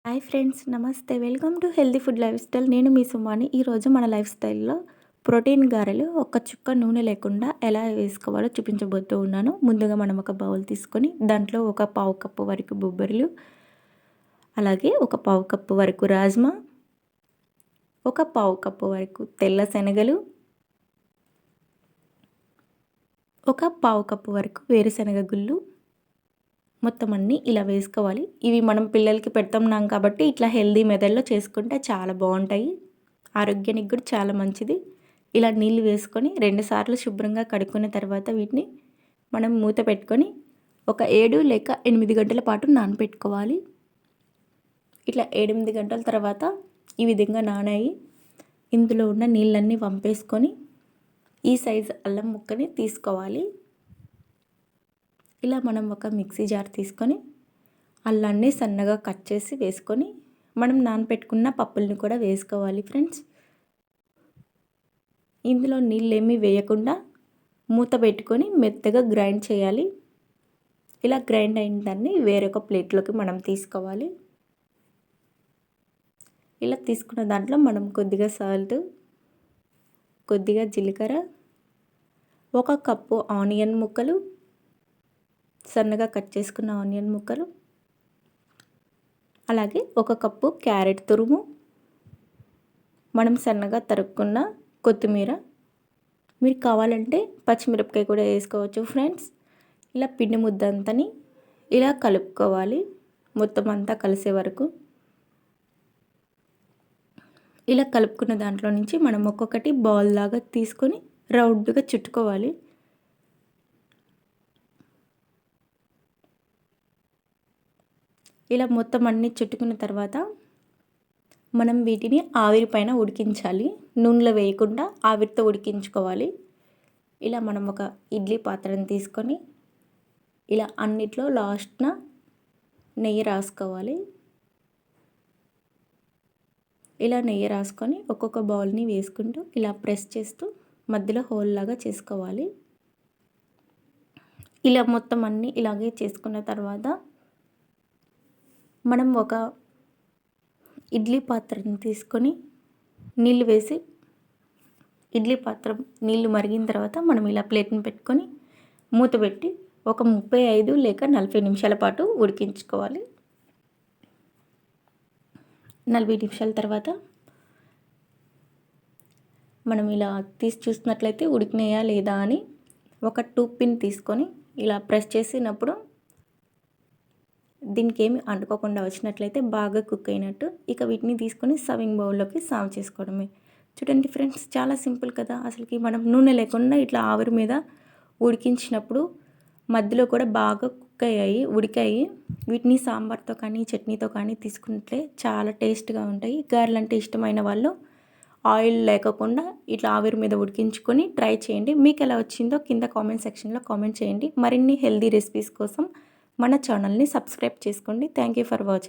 Hi friends, నమస్తే. Welcome to healthy food life style. నేను మీ సుమాని. ఈరోజు మన లైఫ్ స్టైల్లో ప్రోటీన్ గారెలు ఒక్క చుక్క నూనె లేకుండా ఎలా వేసుకోవాలో చూపించబోతూ ఉన్నాను. ముందుగా మనం ఒక బౌల్ తీసుకొని దాంట్లో ఒక పావు కప్పు వరకు బొబ్బర్లు, అలాగే ఒక పావు కప్పు వరకు రాజ్మా, ఒక పావు కప్పు వరకు తెల్ల శనగలు, ఒక పావు కప్పు వరకు వేరుశనగ గుళ్ళు మొత్తం అన్నీ ఇలా వేసుకోవాలి. ఇవి మనం పిల్లలకి పెడుతున్నాం కాబట్టి ఇట్లా హెల్దీ మెథడ్లో చేసుకుంటే చాలా బాగుంటాయి. ఆరోగ్యానికి కూడా చాలా మంచిది. ఇలా నీళ్ళు వేసుకొని 2 సార్లు శుభ్రంగా కడుక్కున్న తర్వాత వీటిని మనం మూత పెట్టుకొని ఒక 7 లేక 8 గంటల పాటు నానబెట్టుకోవాలి. ఇట్లా 7-8 గంటల తర్వాత ఈ విధంగా నానాయి ఇందులో ఉన్న నీళ్ళన్నీ వంపేసుకొని ఈ సైజు అల్లం ముక్కని తీసుకోవాలి. ఇలా మనం ఒక మిక్సీ జార్ తీసుకొని అల్లాన్ని సన్నగా కట్ చేసి వేసుకొని మనం నానబెట్టుకున్న పప్పుల్ని కూడా వేసుకోవాలి ఫ్రెండ్స్. ఇందులో నీళ్ళేమీ వేయకుండా మూత పెట్టుకొని మెత్తగా గ్రైండ్ చేయాలి. ఇలా గ్రైండ్ అయిన దాన్ని వేరొక ప్లేట్లోకి మనం తీసుకోవాలి. ఇలా తీసుకున్న దాంట్లో మనం కొద్దిగా సాల్ట్, కొద్దిగా జీలకర్ర, 1 కప్పు ఆనియన్ ముక్కలు, సన్నగా కట్ చేసుకున్న ఆనియన్ ముక్కలు, అలాగే 1 కప్పు క్యారెట్ తురుము, మనం సన్నగా తరుక్కున్న కొత్తిమీర, మీరు కావాలంటే పచ్చిమిరపకాయ కూడా వేసుకోవచ్చు ఫ్రెండ్స్. ఇలా పిండి ముద్ద అంతని ఇలా కలుపుకోవాలి మొత్తం అంతా కలిసే వరకు. ఇలా కలుపుకున్న దాంట్లో నుంచి మనం ఒక్కొక్కటి బాల్ లాగా తీసుకొని రౌండ్గా చుట్టుకోవాలి. ఇలా మొత్తం అన్నీ చుట్టుకున్న తర్వాత మనం వీటిని ఆవిరి పైన ఉడికించాలి. నూనెలో వేయకుండా ఆవిరితో ఉడికించుకోవాలి. ఇలా మనం ఒక ఇడ్లీ పాత్రను తీసుకొని ఇలా అన్నిట్లో లాస్ట్న నెయ్యి రాసుకోవాలి. ఇలా నెయ్యి రాసుకొని ఒక్కొక్క బౌల్ని వేసుకుంటూ ఇలా ప్రెస్ చేస్తూ మధ్యలో హోల్ లాగా చేసుకోవాలి. ఇలా మొత్తం అన్నీ ఇలాగే చేసుకున్న తర్వాత మనం ఒక ఇడ్లీ పాత్రను తీసుకొని నీళ్ళు వేసి ఇడ్లీ పాత్ర నీళ్ళు మరిగిన తర్వాత మనం ఇలా ప్లేట్ని పెట్టుకొని మూత పెట్టి ఒక 35 లేక 40 నిమిషాల పాటు ఉడికించుకోవాలి. 40 నిమిషాల తర్వాత మనం ఇలా తీసి చూసినట్లయితే ఉడికినాయా లేదా అని ఒక టూత్ పిన్ తీసుకొని ఇలా ప్రెస్ చేసినప్పుడు దీనికి ఏమి అంటుకోకుండా వచ్చినట్లయితే బాగా కుక్ అయినట్టు. ఇక వీటిని తీసుకొని సర్వింగ్ బౌల్లోకి సర్వ్ చేసుకోవడమే. చూడండి ఫ్రెండ్స్, చాలా సింపుల్ కదా. అసలుకి మనం నూనె లేకుండా ఇట్లా ఆవిరి మీద ఉడికించినప్పుడు మధ్యలో కూడా బాగా కుక్ అయ్యాయి, ఉడికాయి. వీటిని సాంబార్తో కానీ చట్నీతో కానీ తీసుకుంటే చాలా టేస్ట్గా ఉంటాయి. గారెలు అంటే ఇష్టమైన వాళ్ళు ఆయిల్ లేకుండా ఇట్లా ఆవిరి మీద ఉడికించుకొని ట్రై చేయండి. మీకు ఎలా వచ్చిందో కింద కామెంట్ సెక్షన్లో కామెంట్ చేయండి. మరిన్ని హెల్దీ రెసిపీస్ కోసం మన ఛానల్ని సబ్స్క్రైబ్ చేసుకోండి. Thank you for watching.